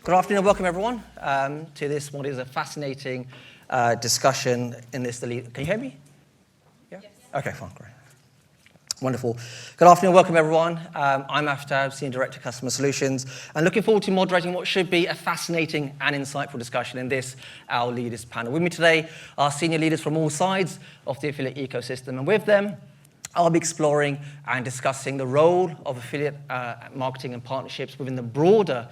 Good afternoon and welcome everyone to this what is a fascinating discussion in this. Can you hear me? Yeah? Yes. Okay, fine, great. Wonderful. Good afternoon, welcome everyone. I'm Aftab, Senior Director, Customer Solutions, and looking forward to moderating what should be a fascinating and insightful discussion in this, our leaders panel. With me today are senior leaders from all sides of the affiliate ecosystem, and with them, I'll be exploring and discussing the role of affiliate marketing and partnerships within the broader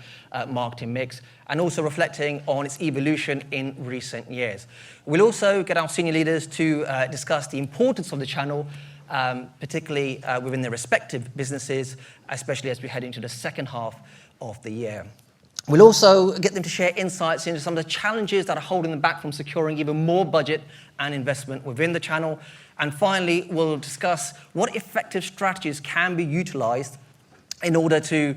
marketing mix, and also reflecting on its evolution in recent years. We'll also get our senior leaders to discuss the importance of the channel, particularly within their respective businesses, especially as we head into the second half of the year. We'll also get them to share insights into some of the challenges that are holding them back from securing even more budget and investment within the channel. And finally, we'll discuss what effective strategies can be utilized in order to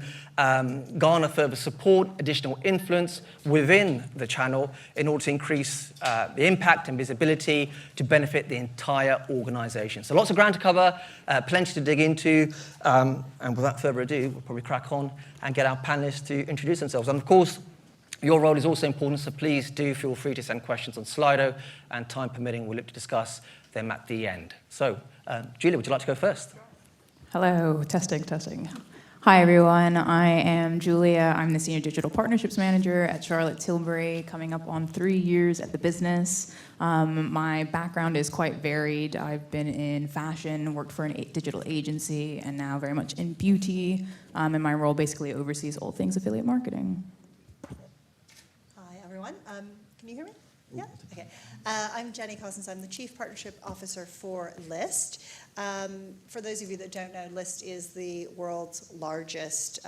garner further support, additional influence within the channel in order to increase the impact and visibility to benefit the entire organization. So lots of ground to cover, plenty to dig into, and without further ado, we'll probably crack on and get our panelists to introduce themselves. And of course, your role is also important, so please do feel free to send questions on Slido, and time permitting, we'll look to discuss them at the end. So, Julia, would you like to go first? Hello, testing. Hi, everyone. I am Julia. I'm the Senior Digital Partnerships Manager at Charlotte Tilbury, coming up on 3 years at the business. My background is quite varied. I've been in fashion, worked for a digital agency, and now very much in beauty. And my role basically oversees all things affiliate marketing. Hi, everyone. Can you hear me? Yeah? Okay. I'm Jenny Cousins. I'm the Chief Partnership Officer for Lyst. For those of you that don't know, Lyst is the world's largest,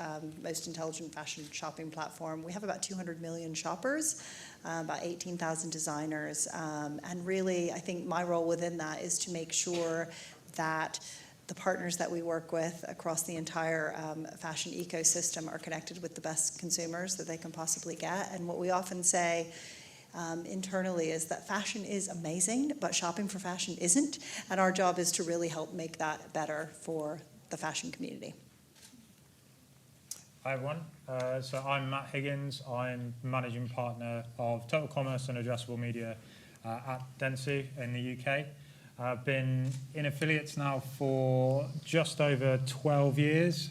most intelligent fashion shopping platform. We have about 200 million shoppers, about 18,000 designers. And really, I think my role within that is to make sure that the partners that we work with across the entire fashion ecosystem are connected with the best consumers that they can possibly get. And what we often say internally is that fashion is amazing, but shopping for fashion isn't, and our job is to really help make that better for the fashion community. Hi everyone, so I'm Matt Higgins. I'm Managing Partner of Total Commerce and Addressable Media at Dentsu in the UK. I've been in affiliates now for just over 12 years,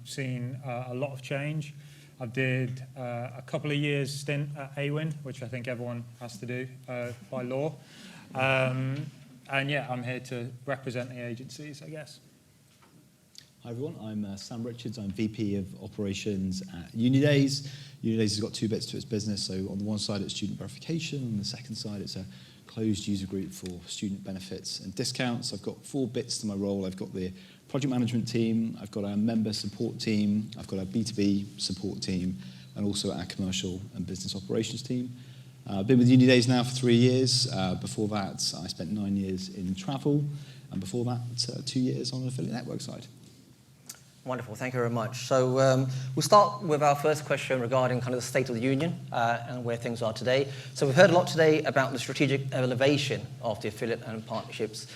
seen a lot of change. I did a couple of years stint at Awin, which I think everyone has to do by law. And yeah, I'm here to represent the agencies, I guess. Hi everyone, I'm Sam Richards. I'm VP of Operations at Unidays. Unidays has got two bits to its business. So on the one side, it's student verification. On the second side, it's a closed user group for student benefits and discounts. I've got 4 bits to my role. I've got the project management team, I've got our member support team, I've got our B2B support team, and also our commercial and business operations team. I've been with Unidays now for 3 years. Before that, I spent 9 years in travel, and before that, 2 years on the affiliate network side. Wonderful, thank you very much. So we'll start with our first question regarding kind of the state of the union and where things are today. So we've heard a lot today about the strategic elevation of the affiliate and partnerships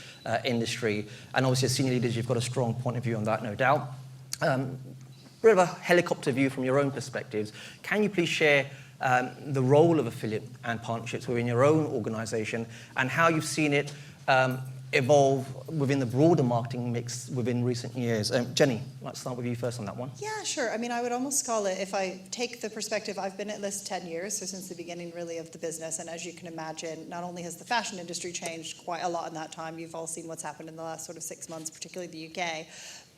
industry. And obviously as senior leaders, you've got a strong point of view on that, no doubt. Bit of a helicopter view from your own perspectives. Can you please share the role of affiliate and partnerships within your own organization and how you've seen it evolve within the broader marketing mix within recent years? Jenny, let's start with you first on that one. Yeah, sure. I mean, I would almost call it, if I take the perspective, I've been at Lyst 10 years, so since the beginning really of the business, and as you can imagine, not only has the fashion industry changed quite a lot in that time, you've all seen what's happened in the last sort of 6 months, particularly the UK,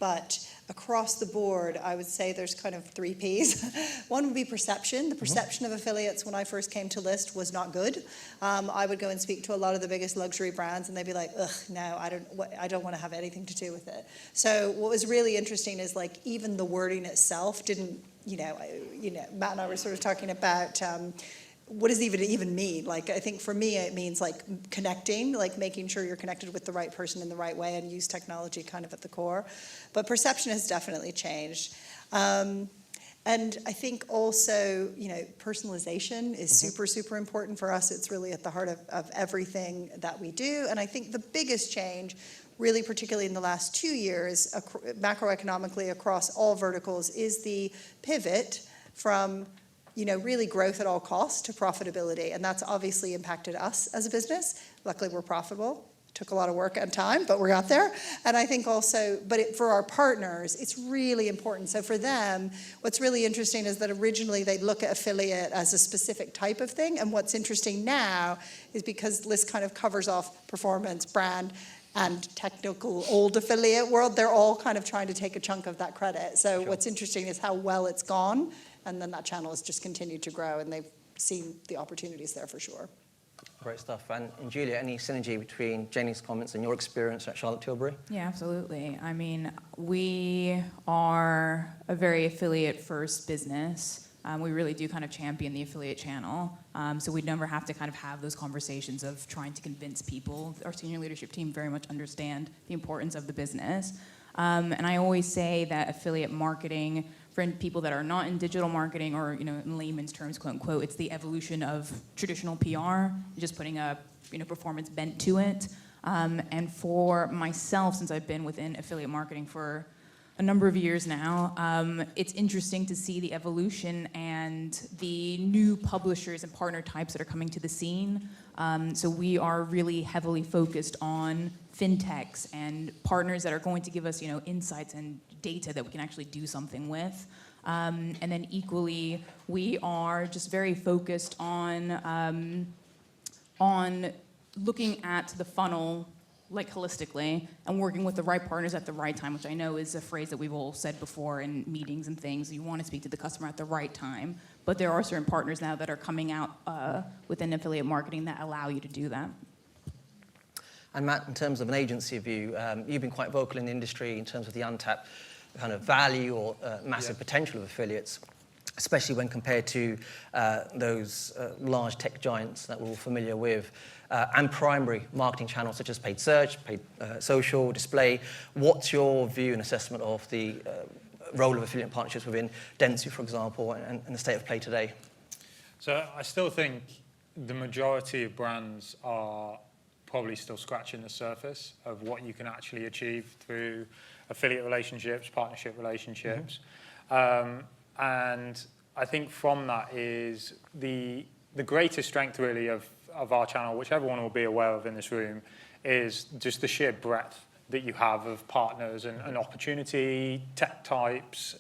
but across the board, I would say there's kind of 3 Ps. One would be perception. The perception of affiliates when I first came to Lyst was not good. I would go and speak to a lot of the biggest luxury brands and they'd be like, ugh, no, I don't want to have anything to do with it. So what was really interesting is like even the wording itself didn't, Matt and I were sort of talking about what does it even mean? Like, I think for me, it means like connecting, like making sure you're connected with the right person in the right way and use technology kind of at the core. But perception has definitely changed. And I think also, personalization is super, super important for us. It's really at the heart of everything that we do. And I think the biggest change, really particularly in the last 2 years, macroeconomically across all verticals, is the pivot from really growth at all costs to profitability. And that's obviously impacted us as a business. Luckily, we're profitable. Took a lot of work and time, but we got there. And I think also, for our partners, it's really important. So for them, what's really interesting is that originally they'd look at affiliate as a specific type of thing. And what's interesting now is because List kind of covers off performance, brand, and technical old affiliate world, they're all kind of trying to take a chunk of that credit. So what's interesting is how well it's gone. And then that channel has just continued to grow, and they've seen the opportunities there for sure. Great stuff. And Julia, any synergy between Jenny's comments and your experience at Charlotte Tilbury? Yeah, absolutely. I mean, we are a very affiliate-first business. We really do kind of champion the affiliate channel. So we never have to kind of have those conversations of trying to convince people. Our senior leadership team very much understand the importance of the business. And I always say that affiliate marketing, for people that are not in digital marketing or, in layman's terms, quote unquote, it's the evolution of traditional PR, just putting a, performance bent to it. And for myself, since I've been within affiliate marketing for a number of years now, it's interesting to see the evolution and the new publishers and partner types that are coming to the scene. So we are really heavily focused on fintechs and partners that are going to give us, insights and data that we can actually do something with. And then equally, we are just very focused on looking at the funnel holistically and working with the right partners at the right time, which I know is a phrase that we've all said before in meetings and things. You want to speak to the customer at the right time, but there are certain partners now that are coming out within affiliate marketing that allow you to do that. And Matt, in terms of an agency view, you've been quite vocal in the industry in terms of the untapped kind of value or massive potential of affiliates, especially when compared to those large tech giants that we're all familiar with, and primary marketing channels such as paid search, paid social, display. What's your view and assessment of the role of affiliate partnerships within Dentsu, for example, and the state of play today? So I still think the majority of brands are probably still scratching the surface of what you can actually achieve through affiliate relationships, partnership relationships. And I think from that is the greatest strength really of our channel, which everyone will be aware of in this room, is just the sheer breadth that you have of partners and opportunity, tech types,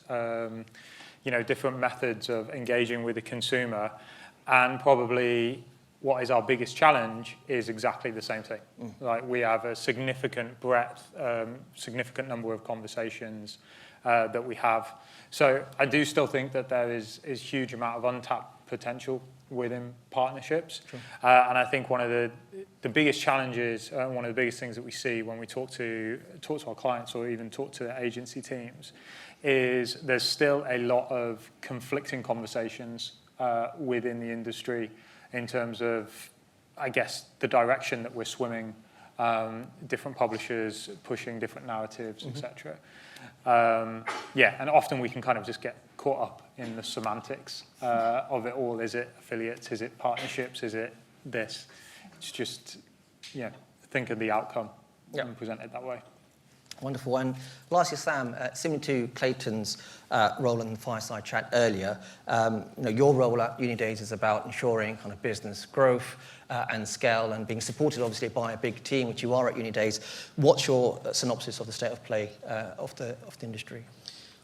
different methods of engaging with the consumer. And probably what is our biggest challenge is exactly the same thing. Like we have a significant breadth, significant number of conversations that we have. So I do still think that there is huge amount of untapped potential within partnerships. Sure. And I think one of the biggest challenges, one of the biggest things that we see when we talk to our clients or even talk to agency teams is there's still a lot of conflicting conversations within the industry in terms of, I guess, the direction that we're swimming, different publishers pushing different narratives, etc. And often we can kind of just get caught up in the semantics of it all. Is it affiliates? Is it partnerships? Is it this? It's just, think of the outcome and present it that way. Wonderful. And lastly, Sam, similar to Clayton's role in the fireside chat earlier, your role at Unidays is about ensuring kind of business growth and scale and being supported, obviously, by a big team, which you are at Unidays. What's your synopsis of the state of play of the industry?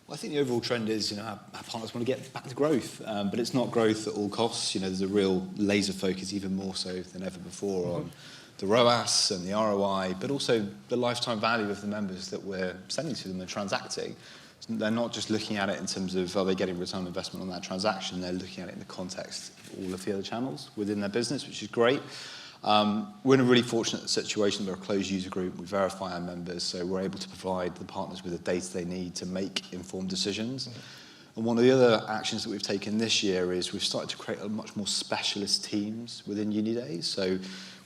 Well, I think the overall trend is, our partners want to get back to growth, but it's not growth at all costs. There's a real laser focus, even more so than ever before, on the ROAS and the ROI, but also the lifetime value of the members that we're sending to them and transacting. They're not just looking at it in terms of, are they getting return on investment on that transaction? They're looking at it in the context of all of the other channels within their business, which is great. We're in a really fortunate situation. We're a closed user group. We verify our members, so we're able to provide the partners with the data they need to make informed decisions. And one of the other actions that we've taken this year is we've started to create a much more specialist teams within Unidays. So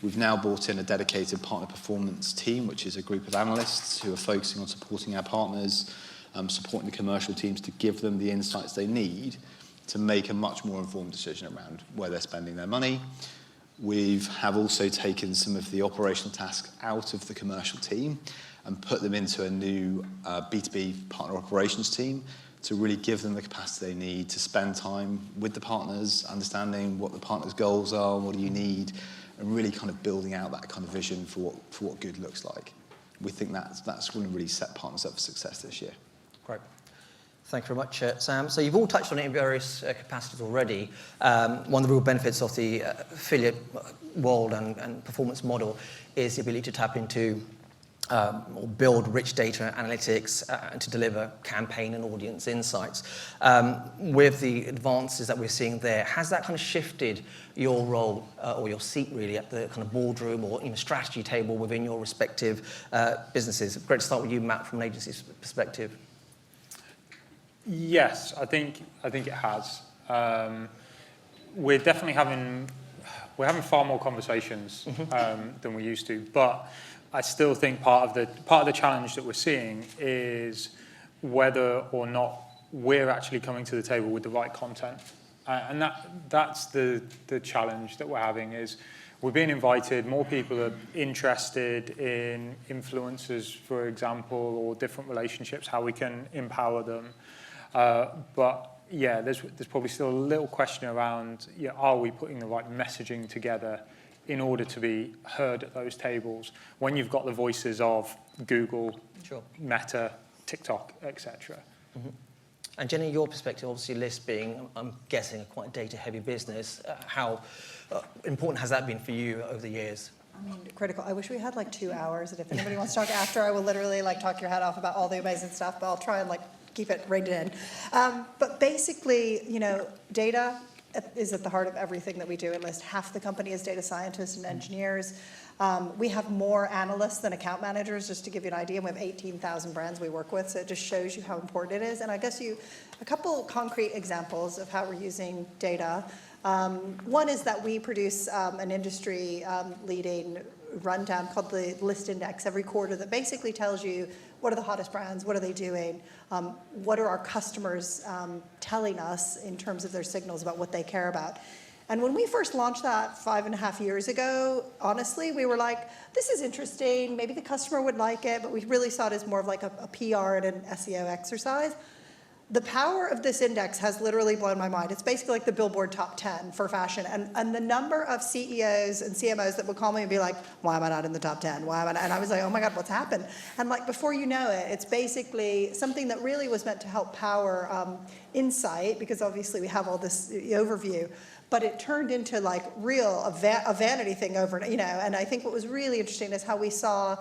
we've now brought in a dedicated partner performance team, which is a group of analysts who are focusing on supporting our partners, supporting the commercial teams to give them the insights they need to make a much more informed decision around where they're spending their money. We have also taken some of the operational tasks out of the commercial team and put them into a new B2B partner operations team to really give them the capacity they need to spend time with the partners, understanding what the partners' goals are, what do you need, and really kind of building out that kind of vision for what good looks like. We think that's going to really set partners up for success this year. Great. Thank you very much, Sam. So you've all touched on it in various capacities already. One of the real benefits of the affiliate world and performance model is the ability to tap into or build rich data analytics and to deliver campaign and audience insights. With the advances that we're seeing there, has that kind of shifted your role or your seat really at the kind of boardroom or strategy table within your respective businesses? Great to start with you, Matt, from an agency's perspective. Yes, I think it has. We're definitely having far more conversations than we used to, but I still think part of the challenge that we're seeing is whether or not we're actually coming to the table with the right content, and that's the challenge that we're having. Is we're being invited, more people are interested in influencers, for example, or different relationships, how we can empower them. But yeah, there's probably still a little question around, are we putting the right messaging together in order to be heard at those tables when you've got the voices of Google, Sure. Meta, TikTok, etc. Mm-hmm. And Jenny, your perspective, obviously Lyst being, I'm guessing, a quite data-heavy business, how important has that been for you over the years? I mean, critical. I wish we had like 2 hours, and if anybody wants to talk after, I will literally like talk your head off about all the amazing stuff, but I'll try and like keep it reined in. But basically, data is at the heart of everything that we do at Lyst. Half the company is data scientists and engineers. We have more analysts than account managers, just to give you an idea. We have 18,000 brands we work with, so it just shows you how important it is. And I guess a couple concrete examples of how we're using data. One is that we produce an industry leading rundown called the Lyst Index every quarter that basically tells you what are the hottest brands, what are they doing, what are our customers telling us in terms of their signals about what they care about. And when we first launched that 5.5 years ago, honestly, we were like, this is interesting, maybe the customer would like it, but we really saw it as more of like a PR and an SEO exercise. The power of this index has literally blown my mind. It's basically like the Billboard top 10 for fashion. And the number of CEOs and CMOs that would call me and be like, why am I not in the top 10? Why am I not? And I was like, oh my God, what's happened? And like before you know it, it's basically something that really was meant to help power insight, because obviously we have all this overview, but it turned into like a vanity thing over, and I think what was really interesting is how we saw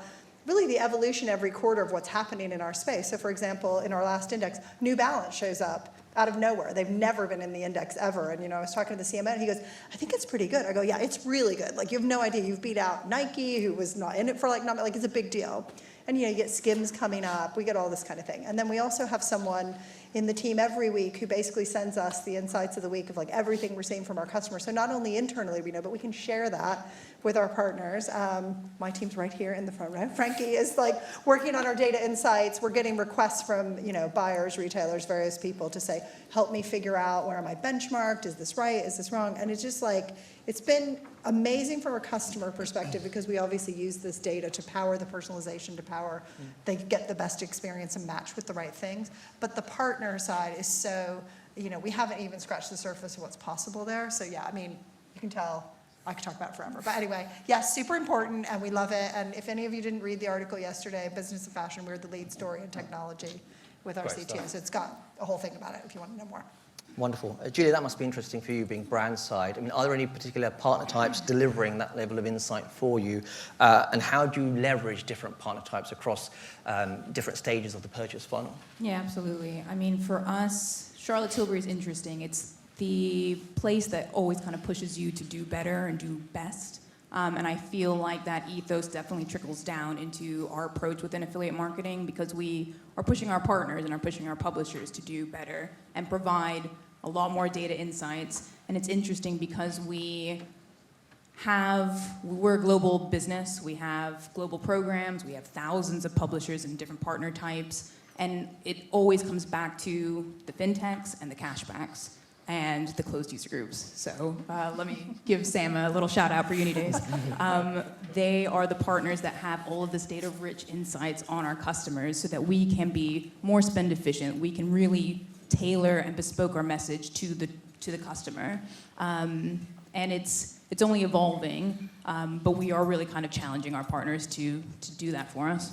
really the evolution every quarter of what's happening in our space. So for example, in our last index, New Balance shows up out of nowhere. They've never been in the index ever. And I was talking to the CMO and he goes, I think it's pretty good. I go, yeah, it's really good. Like you have no idea. You've beat out Nike, who was not in it for like it's a big deal. And you get Skims coming up. We get all this kind of thing. And then we also have someone in the team every week who basically sends us the insights of the week of like everything we're seeing from our customers. So not only internally we know, but we can share that with our partners. My team's right here in the front row. Frankie is like working on our data insights. We're getting requests from buyers, retailers, various people to say, help me figure out where am I benchmarked? Is this right? Is this wrong? And it's just like, it's been amazing from a customer perspective because we obviously use this data to power the personalization, to power they get the best experience and match with the right things. But the partner side is so, we haven't even scratched the surface of what's possible there. So yeah, I mean, you can tell I could talk about it forever. But anyway, yes, super important and we love it. And if any of you didn't read the article yesterday, Business of Fashion, we're the lead story in technology with our CTO. So it's got a whole thing about it if you want to know more. Wonderful. Julia, that must be interesting for you being brand side. I mean, are there any particular partner types delivering that level of insight for you? And how do you leverage different partner types across different stages of the purchase funnel? Yeah, absolutely. I mean, for us, Charlotte Tilbury is interesting. It's the place that always kind of pushes you to do better and do best. And I feel like that ethos definitely trickles down into our approach within affiliate marketing because we are pushing our partners and are pushing our publishers to do better and provide a lot more data insights. And it's interesting because we're a global business. We have global programs. We have thousands of publishers and different partner types. And it always comes back to the fintechs and the cashbacks and the closed user groups. So let me give Sam a little shout out for Unidays. They are the partners that have all of this data-rich insights on our customers so that we can be more spend efficient. We can really tailor and bespoke our message to the customer. And it's only evolving, but we are really kind of challenging our partners to do that for us.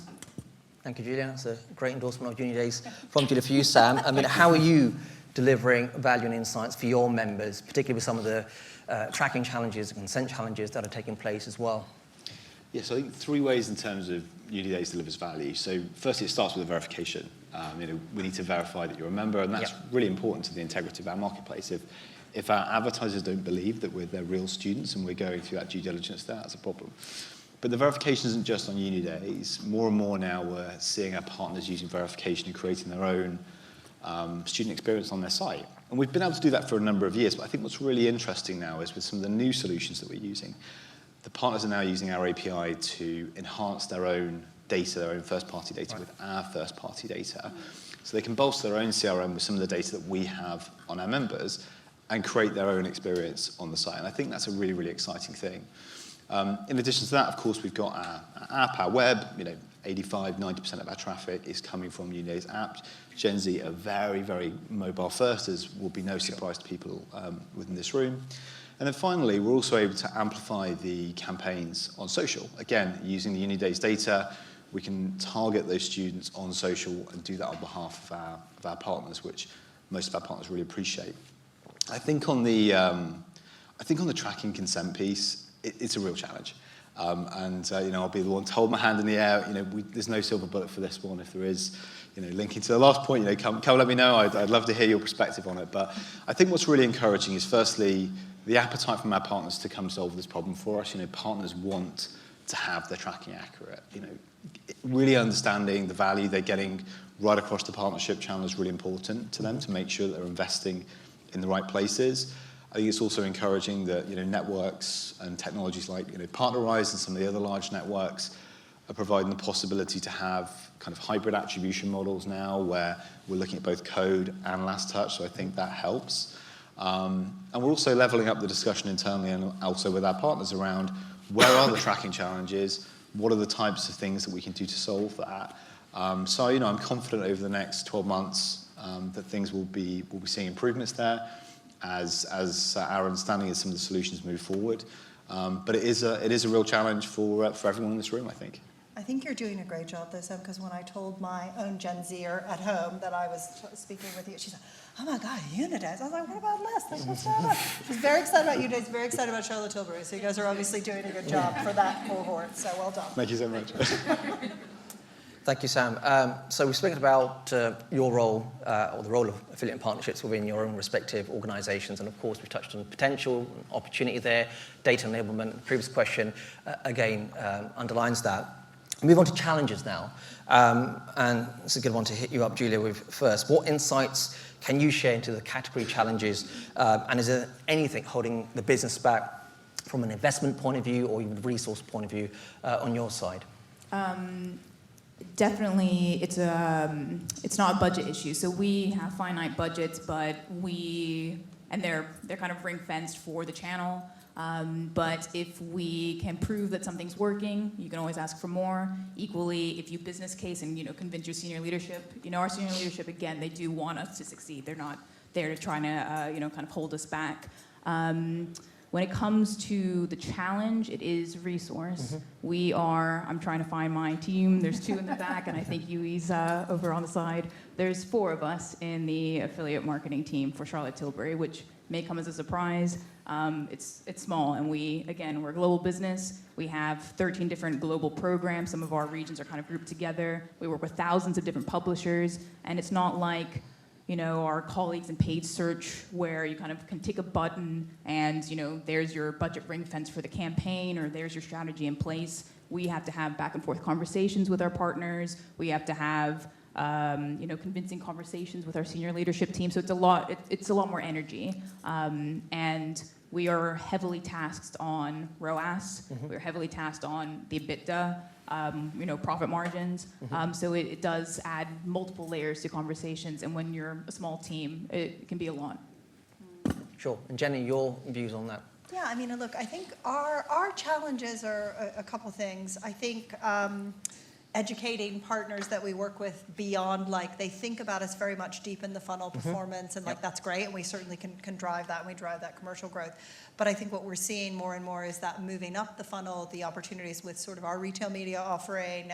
Thank you, Julia. That's a great endorsement of Uni Days from Julia for you, Sam. I mean, how are you delivering value and insights for your members, particularly with some of the tracking challenges and consent challenges that are taking place as well? Yeah, so I think 3 ways in terms of Uni Days delivers value. So firstly, it starts with a verification. We need to verify that you're a member, and that's really important to the integrity of our marketplace. If our advertisers don't believe that they're real students and we're going through that due diligence, that's a problem. But the verification isn't just on Uni Days. More and more now we're seeing our partners using verification and creating their own student experience on their site. And we've been able to do that for a number of years, but I think what's really interesting now is with some of the new solutions that we're using, the partners are now using our API to enhance their own data, their own first-party data with our first-party data. So they can bolster their own CRM with some of the data that we have on our members and create their own experience on the site. And I think that's a really, really exciting thing. In addition to that, of course, we've got our app, our web. 85, 90% of our traffic is coming from Uni Days app. Gen Z are very, very mobile first, as will be no surprise to people within this room. And then finally, we're also able to amplify the campaigns on social. Again, using the Uni Days data, we can target those students on social and do that on behalf of our partners, which most of our partners really appreciate. I think on the tracking consent piece, it's a real challenge. I'll be the one to hold my hand in the air. There's no silver bullet for this one. If there is, linking to the last point, come let me know. I'd love to hear your perspective on it. But I think what's really encouraging is firstly, the appetite from our partners to come solve this problem for us. Partners want to have their tracking accurate. Really understanding the value they're getting right across the partnership channel is really important to them to make sure that they're investing in the right places. I think it's also encouraging that networks and technologies like PartnerWise and some of the other large networks are providing the possibility to have kind of hybrid attribution models now where we're looking at both code and last touch, so I think that helps. And we're also leveling up the discussion internally and also with our partners around where are the tracking challenges, what are the types of things that we can do to solve that. So I'm confident over the next 12 months that things we'll be seeing improvements there as our understanding of some of the solutions move forward. But it is a real challenge for everyone in this room, I think. I think you're doing a great job, though, Sam, because when I told my own Gen Zer at home that I was speaking with you, she said, "Oh my God, Uni Days." I was like, "What about Les? That's what's going on." She's very excited about Uni Days, very excited about Charlotte Tilbury. So you guys are obviously doing a good job for that cohort. So well done. Thank you so much. Thank you, Sam. So we've spoken about your role, or the role of affiliate partnerships within your own respective organisations, and of course we've touched on potential, opportunity there, data enablement. The previous question, again, underlines that. Move on to challenges now, and it's a good one to hit you up, Julia, with first. What insights can you share into the category challenges, and is there anything holding the business back from an investment point of view or even resource point of view on your side? Definitely, it's not a budget issue. So we have finite budgets, but they're kind of ring fenced for the channel. But if we can prove that something's working, you can always ask for more. Equally, if you business case and convince your senior leadership, our senior leadership, again, they do want us to succeed. They're not there to try to kind of hold us back. When it comes to the challenge, it is resource. Mm-hmm. I'm trying to find my team. There's 2 in the back, and I think Yui's over on the side. There's 4 of us in the affiliate marketing team for Charlotte Tilbury, which may come as a surprise. It's small, and we're a global business. We have 13 different global programs. Some of our regions are kind of grouped together. We work with thousands of different publishers, and it's not like our colleagues in paid search where you kind of can tick a button and, there's your budget ring fence for the campaign or there's your strategy in place. We have to have back and forth conversations with our partners. We have to have, convincing conversations with our senior leadership team. So it's a lot more energy. And we are heavily tasked on ROAS. Mm-hmm. We're heavily tasked on the EBITDA. Profit margins. Mm-hmm. So it does add multiple layers to conversations, and when you're a small team, it can be a lot. Sure. And Jenny, your views on that? Yeah, look, I think our challenges are a couple things. I think, educating partners that we work with beyond, like, they think about us very much deep in the funnel performance, and like, that's great, and we certainly can drive that, and we drive that commercial growth. But I think what we're seeing more and more is that moving up the funnel, the opportunities with sort of our retail media offering.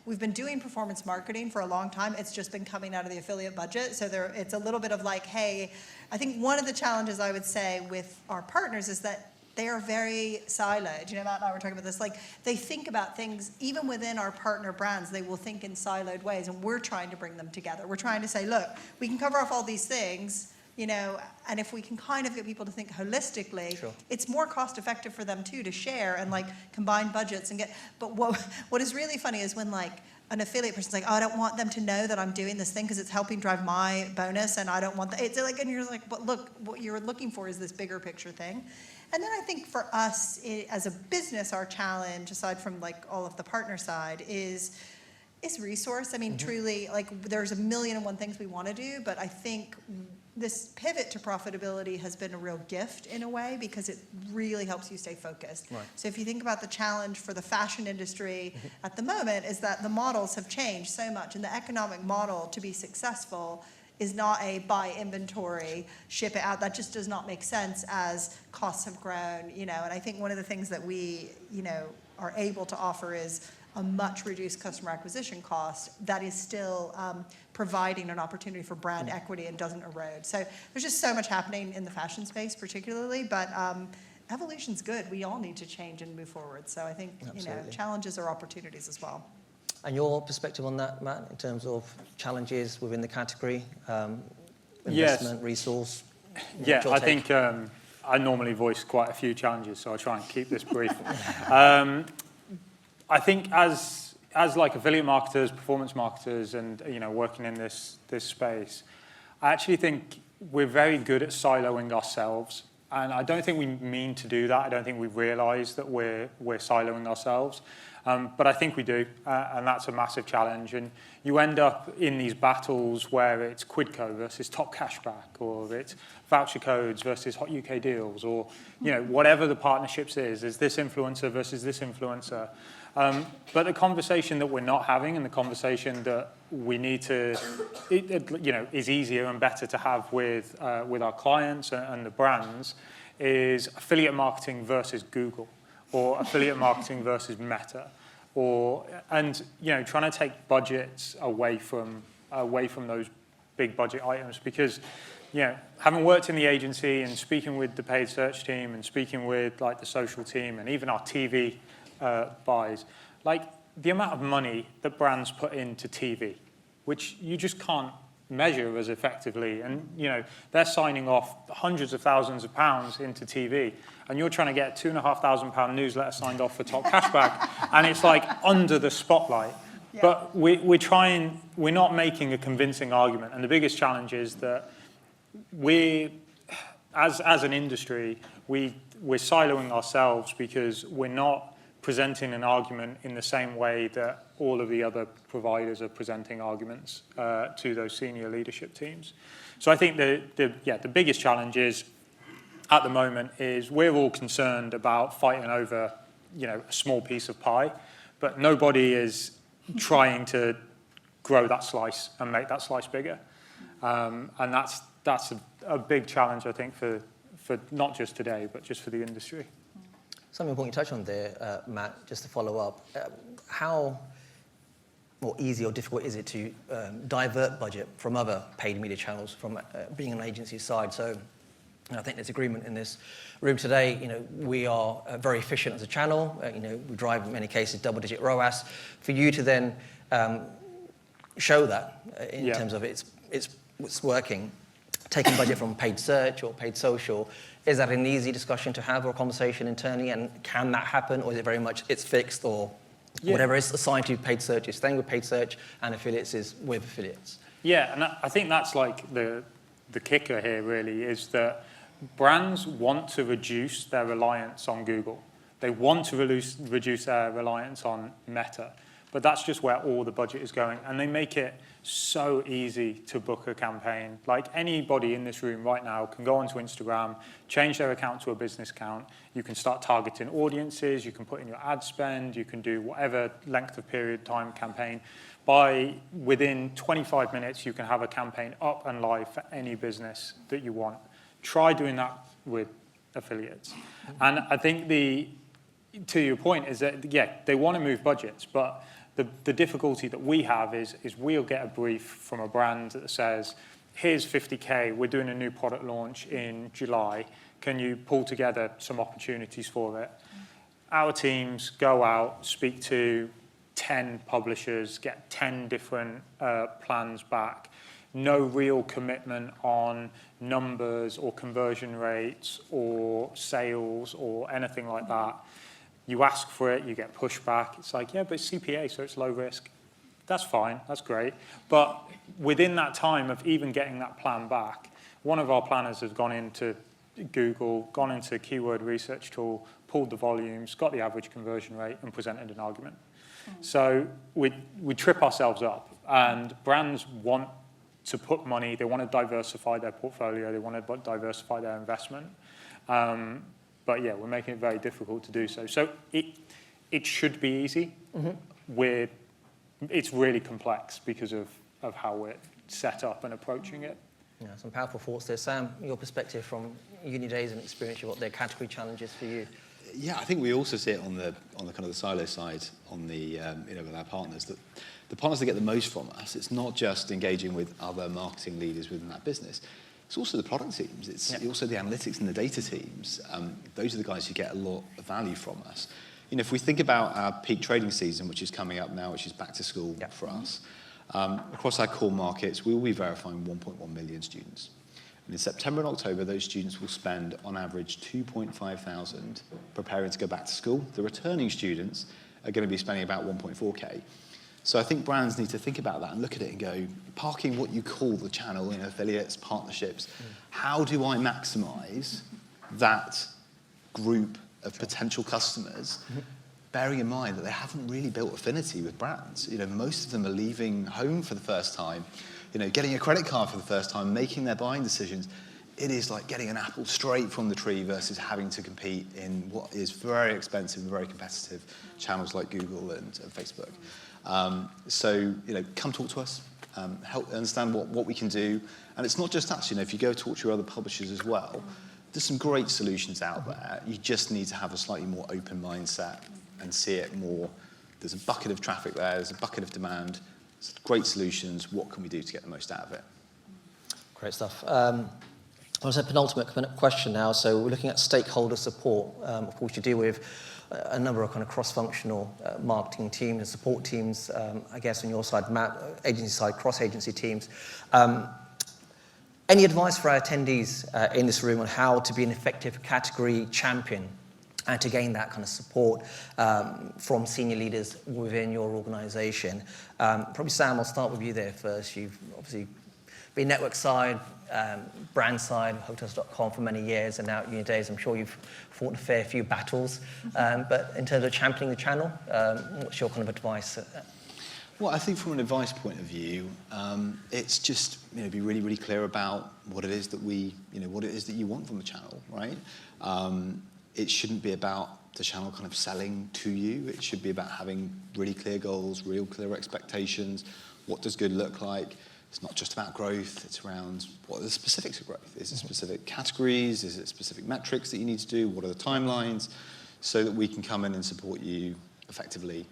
We've been doing performance marketing for a long time. It's just been coming out of the affiliate budget. So it's a little bit of like, hey, I think one of the challenges I would say with our partners is that they are very siloed. You know, Matt and I were talking about this. Like, they think about things, even within our partner brands, they will think in siloed ways, and we're trying to bring them together. We're trying to say, look, we can cover off all these things, you know, and if we can kind of get people to think holistically, Sure. it's more cost effective for them too to share and like combine budgets and get. But what is really funny is when like an affiliate person's like, oh, I don't want them to know that I'm doing this thing because it's helping drive my bonus, and I don't want that. It's like, and you're like, but look, what you're looking for is this bigger picture thing. And then I think for us as a business, our challenge, aside from like all of the partner side, is resource. I mean, truly, like, there's a million and one things we want to do, but I think this pivot to profitability has been a real gift in a way, because it really helps you stay focused. Right. So if you think about the challenge for the fashion industry at the moment, is that the models have changed so much, and the economic model to be successful is not a buy inventory, ship it out. That just does not make sense as costs have grown, you know. And I think one of the things that we, you know, are able to offer is a much reduced customer acquisition cost that is still providing an opportunity for brand equity and doesn't erode. So there's just so much happening in the fashion space particularly, but evolution's good. We all need to change and move forward. So I think, you know, Absolutely. challenges are opportunities as well. And your perspective on that, Matt, in terms of challenges within the category, Yes. investment, resource? Yeah, What's your I take? think I normally voice quite a few challenges, so I'll try and keep this brief. I think as like affiliate marketers, performance marketers, and you know, working in this space, I actually think we're very good at siloing ourselves, and I don't think we mean to do that. I don't think we realise that we're siloing ourselves. But I think we do, and that's a massive challenge. And you end up in these battles where it's Quidco versus Top Cashback, or it's voucher codes versus Hot UK Deals, or you know, whatever the partnerships is this influencer versus this influencer. But the conversation that we're not having, and the conversation that we need to, you know, is easier and better to have with our clients and the brands, is affiliate marketing versus Google, or affiliate marketing versus Meta, and you know, trying to take budgets away from those big budget items, because you know, having worked in the agency and speaking with the paid search team and speaking with like the social team and even our TV buys, like the amount of money that brands put into TV, which you just can't measure as effectively, and you know, they're signing off hundreds of thousands of pounds into TV, and you're trying to get a £2,500 newsletter signed off for Top Cashback, and it's like under the spotlight. Yeah. But we're not making a convincing argument, and the biggest challenge is that as an industry, we're siloing ourselves because we're not presenting an argument in the same way that all of the other providers are presenting arguments to those senior leadership teams. So I think the biggest challenge is, at the moment, is we're all concerned about fighting over, you know, a small piece of pie, but nobody is trying to grow that slice and make that slice bigger. And that's a big challenge, I think, for not just today, but just for the industry. Something important you touched on there, Matt, just to follow up. How more easy or difficult is it to divert budget from other paid media channels from being an agency side? So I think there's agreement in this room today. You know, we are very efficient as a channel. You know, we drive in many cases double-digit ROAS. For you to then show that in terms of it's working, taking budget from paid search or paid social, is that an easy discussion to have or a conversation internally? And can that happen, or is it very much it's fixed, or whatever is assigned to paid search is staying with paid search and affiliates is with affiliates? Yeah, and I think that's like the kicker here really, is that brands want to reduce their reliance on Google. They want to reduce their reliance on Meta. but that's just where all the budget is going. And they make it so easy to book a campaign. Like anybody in this room right now can go onto Instagram, change their account to a business account. You can start targeting audiences. You can put in your ad spend. You can do whatever length of period time campaign. Within 25 minutes, you can have a campaign up and live for any business that you want. Try doing that with affiliates. And I think to your point is that, yeah, they want to move budgets, but the difficulty that we have is we'll get a brief from a brand that says, here's 50K, we're doing a new product launch in July. Can you pull together some opportunities for it? Our teams go out, speak to 10 publishers, get 10 different plans back. No real commitment on numbers or conversion rates or sales or anything like that. You ask for it, you get pushback. It's like, yeah, but it's CPA, so it's low risk. That's fine, that's great. But within that time of even getting that plan back, one of our planners has gone into Google, gone into a keyword research tool, pulled the volumes, got the average conversion rate, and presented an argument. So we trip ourselves up, and brands want to put money, they want to diversify their portfolio, they want to diversify their investment. But yeah, we're making it very difficult to do so. So it should be easy. It's really complex because of how we're set up and approaching it. Yeah, some powerful thoughts there. Sam, your perspective from uni days and experience, what their category challenges for you? Yeah, I think we also see it on the kind of the silo side, on the with our partners, that the partners that get the most from us, it's not just engaging with other marketing leaders within that business. It's also the product teams. It's also the analytics and the data teams. Those are the guys who get a lot of value from us. If we think about our peak trading season, which is coming up now, which is back to school for us, across our core markets, we will be verifying 1.1 million students. And in September and October, those students will spend, on average, 2,500 preparing to go back to school. The returning students are going to be spending about 1.4K. So I think brands need to think about that and look at it and go, parking what you call the channel in affiliates, partnerships, how do I maximize that group of potential customers, bearing in mind that they haven't really built affinity with brands. Most of them are leaving home for the first time, getting a credit card for the first time, making their buying decisions. It is like getting an apple straight from the tree versus having to compete in what is very expensive and very competitive channels like Google and Facebook. So come talk to us, help understand what we can do. And it's not just us, if you go talk to your other publishers as well, there's some great solutions out there. You just need to have a slightly more open mindset and see it more. There's a bucket of traffic there's a bucket of demand. It's great solutions. What can we do to get the most out of it? Great stuff. I was a penultimate question now. So we're looking at stakeholder support. Of course, you deal with a number of kind of cross-functional marketing teams and support teams, I guess on your side, agency side, cross-agency teams. Any advice for our attendees in this room on how to be an effective category champion and to gain that kind of support from senior leaders within your organization? Probably Sam, I'll start with you there first. You've obviously been network side, brand side, Hotels.com for many years, and now at Unidays, I'm sure you've fought a fair few battles. But in terms of championing the channel, what's your kind of advice? Well, I think from an advice point of view, it's just be really, really clear about what it is that what it is that you want from the channel, right? It shouldn't be about the channel kind of selling to you. It should be about having really clear goals, real clear expectations. What does good look like? It's not just about growth. It's around what are the specifics of growth? Is it specific categories? Is it specific metrics that you need to do? What are the timelines? So that we can come in and support you effectively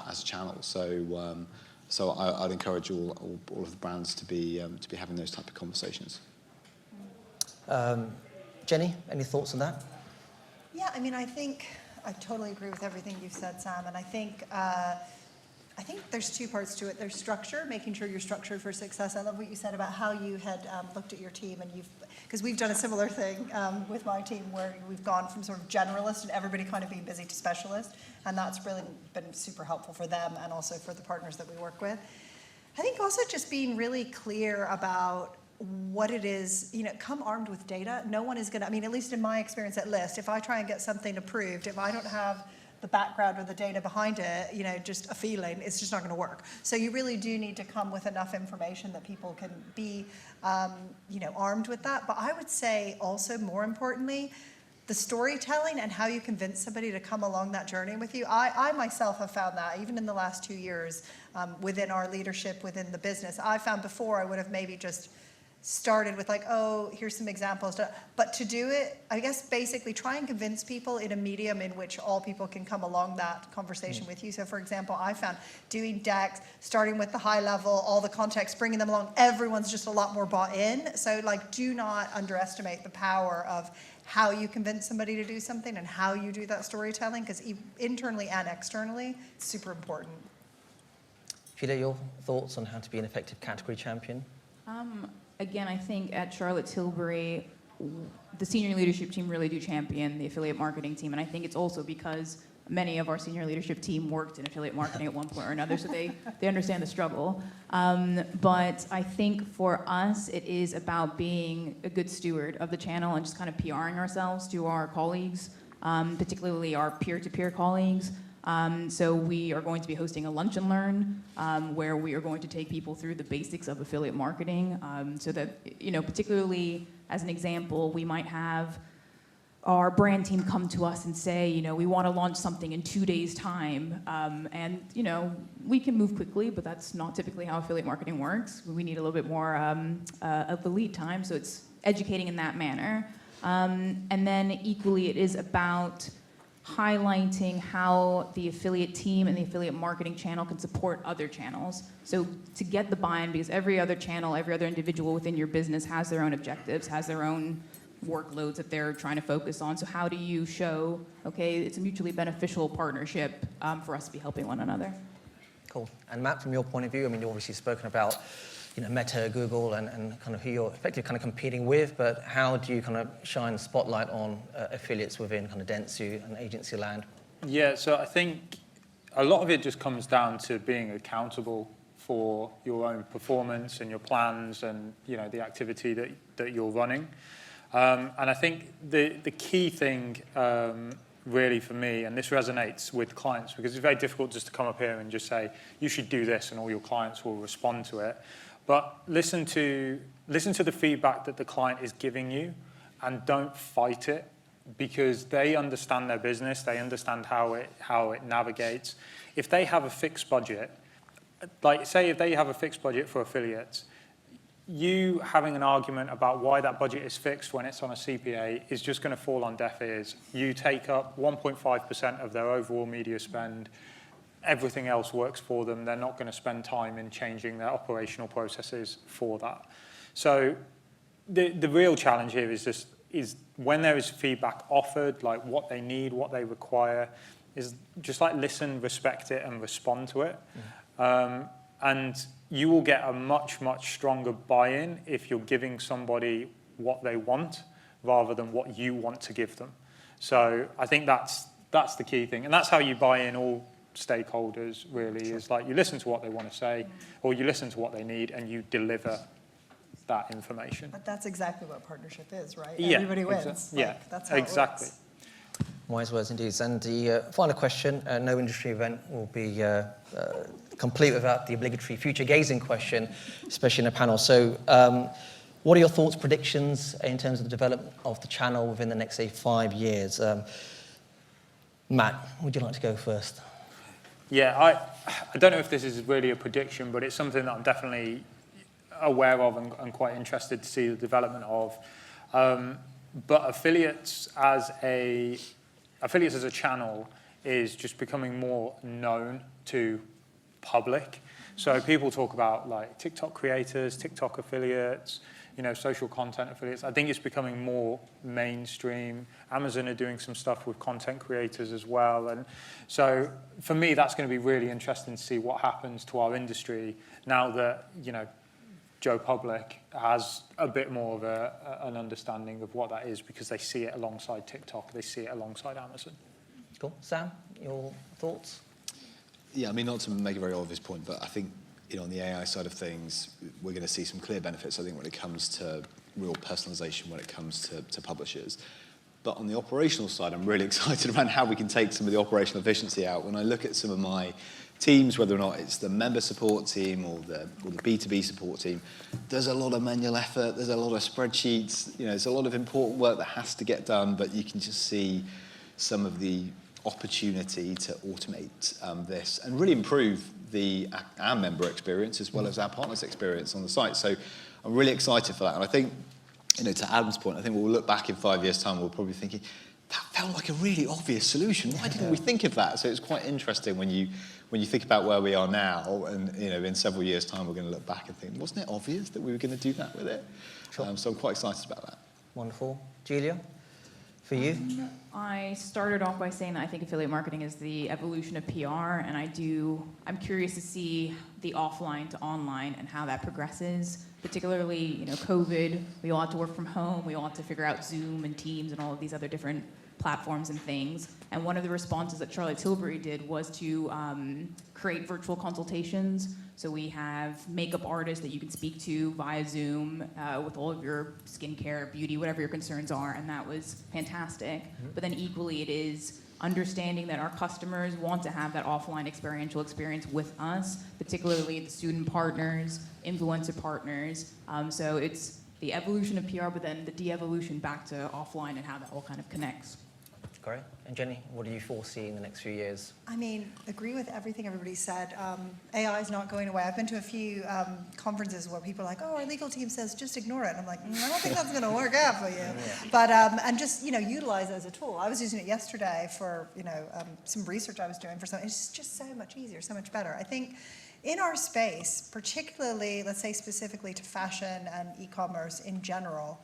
as a channel. So I'd encourage all of the brands to be having those type of conversations. Jenny, any thoughts on that? Yeah, I think I totally agree with everything you've said, Sam, and I think there's two parts to it. There's structure, making sure you're structured for success. I love what you said about how you had looked at your team, and because we've done a similar thing with my team where we've gone from sort of generalist and everybody kind of being busy to specialist, and that's really been super helpful for them and also for the partners that we work with. I think also just being really clear about what it is, come armed with data. No one is going to, at least in my experience at Lyst, if I try and get something approved, if I don't have the background or the data behind it, you know, just a feeling, it's just not going to work. So you really do need to come with enough information that people can be, you know, armed with that. But I would say also, more importantly, the storytelling and how you convince somebody to come along that journey with you. I myself have found that even in the last 2 years within our leadership, within the business. I found before I would have maybe just started with like, oh, here's some examples. But to do it, I guess basically try and convince people in a medium in which all people can come along that conversation with you. So for example, I found doing decks, starting with the high level, all the context, bringing them along, everyone's just a lot more bought in. So like, do not underestimate the power of how you convince somebody to do something and how you do that storytelling, because internally and externally, it's super important. Sheila, your thoughts on how to be an effective category champion? Again, I think at Charlotte Tilbury, the senior leadership team really do champion the affiliate marketing team. And I think it's also because many of our senior leadership team worked in affiliate marketing at one point or another, so they understand the struggle. But I think for us, it is about being a good steward of the channel and just kind of PRing ourselves to our colleagues, particularly our peer-to-peer colleagues. So we are going to be hosting a lunch and learn where we are going to take people through the basics of affiliate marketing so that, you know, particularly as an example, we might have our brand team come to us and say, you know, we want to launch something in 2 days' time. And, you know, we can move quickly, but that's not typically how affiliate marketing works. We need a little bit more of the lead time, so it's educating in that manner. And then equally, it is about highlighting how the affiliate team and the affiliate marketing channel can support other channels. So to get the buy-in, because every other channel, every other individual within your business has their own objectives, has their own workloads that they're trying to focus on. So how do you show, okay, it's a mutually beneficial partnership for us to be helping one another? Cool. And Matt, from your point of view, I mean, you've obviously spoken about, you know, Meta, Google, and kind of who you're effectively kind of competing with, but how do you kind of shine a spotlight on affiliates within kind of Dentsu and agency land? Yeah, so I think a lot of it just comes down to being accountable for your own performance and your plans and, you know, the activity that you're running. And I think the key thing really for me, and this resonates with clients, because it's very difficult just to come up here and just say, you should do this, and all your clients will respond to it. But listen to the feedback that the client is giving you, and don't fight it, because they understand their business, they understand how it navigates. If they have a fixed budget, like say if they have a fixed budget for affiliates, you having an argument about why that budget is fixed when it's on a CPA is just going to fall on deaf ears. You take up 1.5% of their overall media spend. Everything else works for them. They're not going to spend time in changing their operational processes for that. So the real challenge here is when there is feedback offered, like what they need, what they require, is just like listen, respect it, and respond to it. And you will get a much, much stronger buy-in if you're giving somebody what they want rather than what you want to give them. So I think that's the key thing. And that's how you buy in all stakeholders, really, is like you listen to what they want to say, or you listen to what they need, and you deliver that information. But that's exactly what partnership is, right? Yeah, Everybody wins. yeah, Like, that's how exactly. It works. Wise words indeed. And the final question, no industry event will be complete without the obligatory future gazing question, especially in a panel. So what are your thoughts, predictions in terms of the development of the channel within the next, say, 5 years? Matt, would you like to go first? Yeah, I don't know if this is really a prediction, but it's something that I'm definitely aware of and quite interested to see the development of. But affiliates as a channel is just becoming more known to public. So people talk about like TikTok creators, TikTok affiliates, you know, social content affiliates. I think it's becoming more mainstream. Amazon are doing some stuff with content creators as well. And so for me, that's going to be really interesting to see what happens to our industry now that, you know, Joe Public has a bit more of an understanding of what that is, because they see it alongside TikTok, they see it alongside Amazon. Cool. Sam, your thoughts? Yeah, I mean, not to make a very obvious point, but I think, you know, on the AI side of things, we're going to see some clear benefits, I think, when it comes to real personalization, when it comes to publishers. But on the operational side, I'm really excited around how we can take some of the operational efficiency out. When I look at some of my teams, whether or not it's the member support team or the B2B support team, there's a lot of manual effort, there's a lot of spreadsheets, there's a lot of important work that has to get done, but you can just see some of the opportunity to automate this and really improve our member experience as well as our partners' experience on the site. So I'm really excited for that. And I think, to Adam's point, I think we'll look back in 5 years' time, we'll probably be thinking, that felt like a really obvious solution. Why didn't we think of that? So it's quite interesting when you think about where we are now, and in several years' time, we're going to look back and think, wasn't it obvious that we were going to do that with it? Sure. So I'm quite excited about that. Wonderful. Julia, for you? I started off by saying that I think affiliate marketing is the evolution of PR, and I'm curious to see the offline to online and how that progresses. Particularly, COVID, we all had to work from home, we all had to figure out Zoom and Teams and all of these other different platforms and things. And one of the responses that Charlotte Tilbury did was to create virtual consultations. So we have makeup artists that you can speak to via Zoom with all of your skincare, beauty, whatever your concerns are, and that was fantastic. But then equally it is understanding that our customers want to have that offline experiential experience with us, particularly the student partners, influencer partners. So it's the evolution of PR, but then the de-evolution back to offline and how that all kind of connects. Great. And Jenny, what do you foresee in the next few years? Agree with everything everybody said. AI is not going away. I've been to a few conferences where people are like, our legal team says just ignore it. And I'm like, I don't think that's going to work out for you. Yeah. But, and just, utilize it as a tool. I was using it yesterday for, some research I was doing for something. It's just so much easier, so much better. I think in our space, particularly, let's say specifically to fashion and e-commerce in general,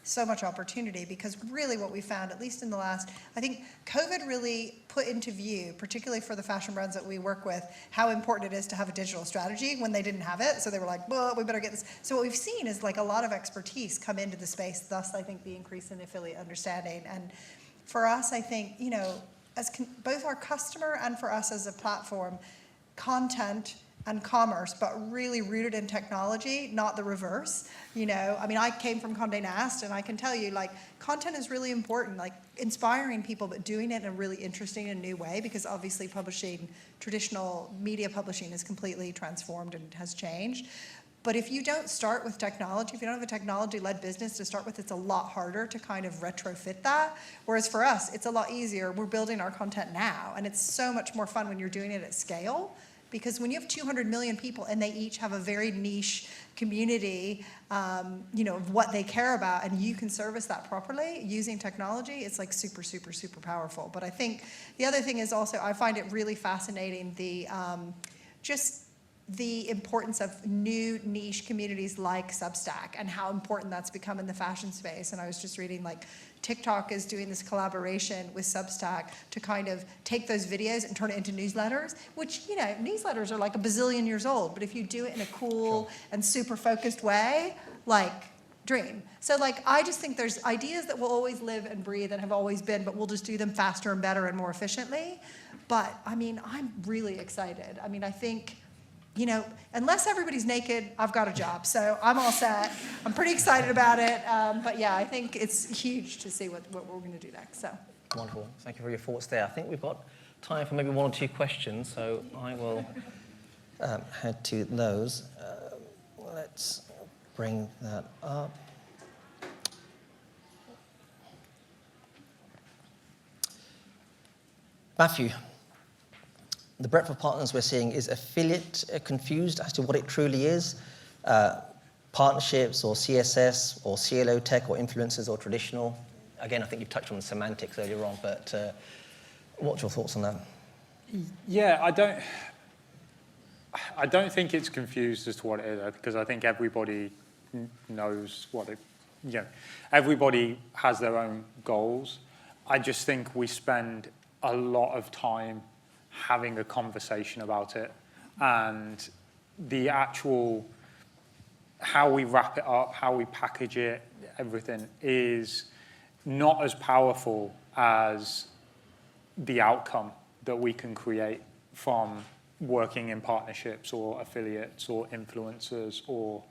so much opportunity, because really what we found, at least in the last, I think COVID really put into view, particularly for the fashion brands that we work with, how important it is to have a digital strategy when they didn't have it. So they were like, well, we better get this. So what we've seen is like a lot of expertise come into the space, thus I think the increase in affiliate understanding. And for us, I think, as both our customer and for us as a platform, content and commerce, but really rooted in technology, not the reverse. I came from Condé Nast, and I can tell you, content is really important, inspiring people, but doing it in a really interesting and new way, because obviously traditional media publishing is completely transformed and has changed. But if you don't start with technology, if you don't have a technology-led business to start with, it's a lot harder to kind of retrofit that. Whereas for us, it's a lot easier. We're building our content now, and it's so much more fun when you're doing it at scale. Because when you have 200 million people and they each have a very niche community, of what they care about, and you can service that properly using technology, it's super, super, super powerful. But I think the other thing is also, I find it really fascinating, just the importance of new niche communities like Substack and how important that's become in the fashion space. And I was just reading TikTok is doing this collaboration with Substack to kind of take those videos and turn it into newsletters, which, newsletters are like a bazillion years old, but if you do it in a cool and super focused way, dream. So I just think there's ideas that will always live and breathe and have always been, but we'll just do them faster and better and more efficiently. But I'm really excited. I think, unless everybody's naked, I've got a job. So I'm all set. I'm pretty excited about it. But yeah, I think it's huge to see what we're going to do next. So Wonderful. Thank you for your thoughts there. I think we've got time for maybe one or two questions, so I will head to those. Let's bring that up. Matthew, the breadth of partners we're seeing, is affiliate confused as to what it truly is? Partnerships or CSS or CLO tech or influencers or traditional? Again, I think you've touched on the semantics earlier on, but what's your thoughts on that? Yeah, I don't think it's confused as to what it is, because I think everybody knows what it, everybody has their own goals. I just think we spend a lot of time having a conversation about it, and the actual, how we wrap it up, how we package it, everything is not as powerful as the outcome that we can create from working in partnerships or affiliates or influencers or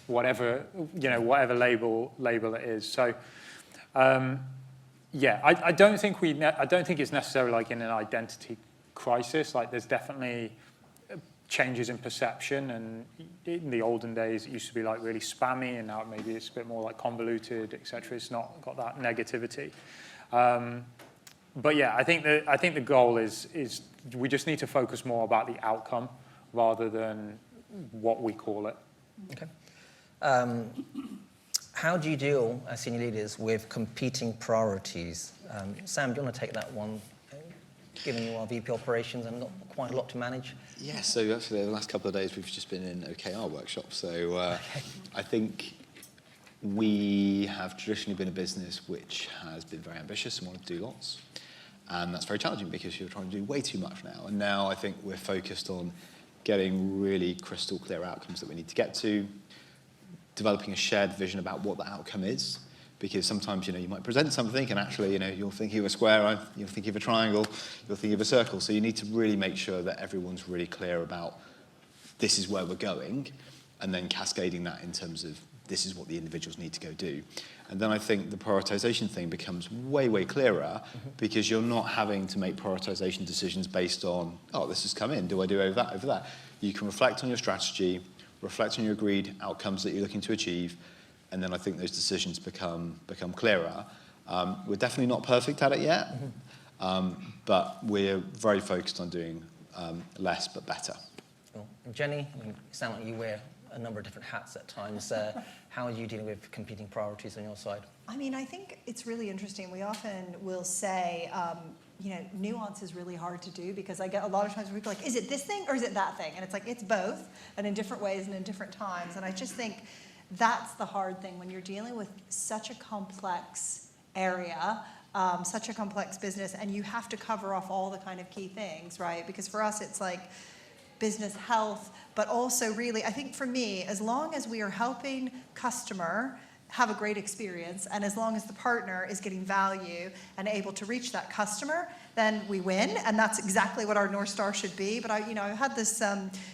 whatever label it is. So Yeah, I don't think I don't think it's necessarily like in an identity crisis. Like there's definitely changes in perception, and in the olden days it used to be like really spammy, and now maybe it's a bit more like convoluted, etc. It's not got that negativity. But yeah, I think the goal is we just need to focus more about the outcome rather than what we call it. Okay. How do you deal, as senior leaders, with competing priorities? Sam, do you want to take that one, given you are VP Operations and not quite a lot to manage? Yeah, so actually the last couple of days we've just been in OKR workshops. So I think we have traditionally been a business which has been very ambitious and wanted to do lots. And that's very challenging because you're trying to do way too much now. And now I think we're focused on getting really crystal clear outcomes that we need to get to, developing a shared vision about what the outcome is. Because sometimes, you might present something and actually, you're thinking of a square, you're thinking of a triangle, you're thinking of a circle. So you need to really make sure that everyone's really clear about this is where we're going, and then cascading that in terms of this is what the individuals need to go do. And then I think the prioritization thing becomes way, way clearer because you're not having to make prioritization decisions based on, oh, this has come in, do I do over that? You can reflect on your strategy, reflect on your agreed outcomes that you're looking to achieve, and then I think those decisions become clearer. We're definitely not perfect at it yet, but we're very focused on doing less but better. Cool. And Jenny, you sound like you wear a number of different hats at times. How are you dealing with competing priorities on your side? I mean, I think it's really interesting. We often will say, nuance is really hard to do because I get a lot of times where people are like, is it this thing or is it that thing? And it's like, it's both, and in different ways and in different times. And I just think that's the hard thing when you're dealing with such a complex area, such a complex business, and you have to cover off all the kind of key things, right? Because for us, it's like business health, but also really, I think for me, as long as we are helping customer have a great experience, and as long as the partner is getting value and able to reach that customer, then we win, and that's exactly what our North Star should be. But I had this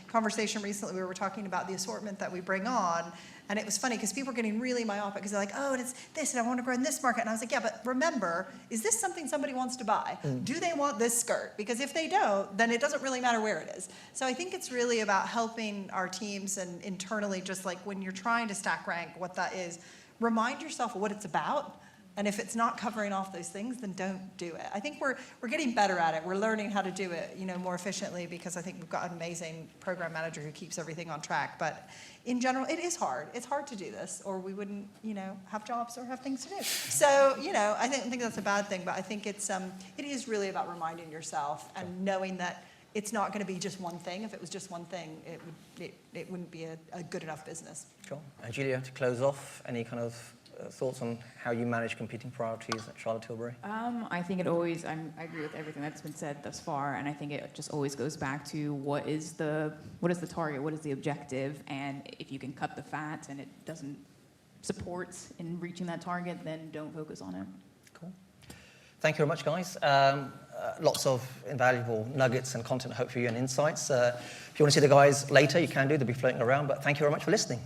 conversation recently where we were talking about the assortment that we bring on, and it was funny because people were getting really myopic because they're like, oh, and it's this, and I want to grow in this market. And I was like, yeah, but remember, is this something somebody wants to buy? Do they want this skirt? Because if they don't, then it doesn't really matter where it is. So I think it's really about helping our teams and internally, just like when you're trying to stack rank what that is, remind yourself of what it's about. And if it's not covering off those things, then don't do it. I think we're getting better at it. We're learning how to do it, more efficiently because I think we've got an amazing program manager who keeps everything on track. But in general, it is hard. It's hard to do this, or we wouldn't, have jobs or have things to do. So, I think that's a bad thing. But I think it is really about reminding yourself and knowing that it's not going to be just one thing. If it was just one thing, it wouldn't be a good enough business. Sure. And Julia, to close off, any kind of thoughts on how you manage competing priorities at Charlotte Tilbury? I think it always, I agree with everything that's been said thus far, and I think it just always goes back to what is the target, what is the objective, and if you can cut the fat and it doesn't support in reaching that target, then don't focus on it. Cool. Thank you very much, guys. Lots of invaluable nuggets and content, hopefully, and insights. If you want to see the guys later, you can do. They'll be floating around, but thank you very much for listening.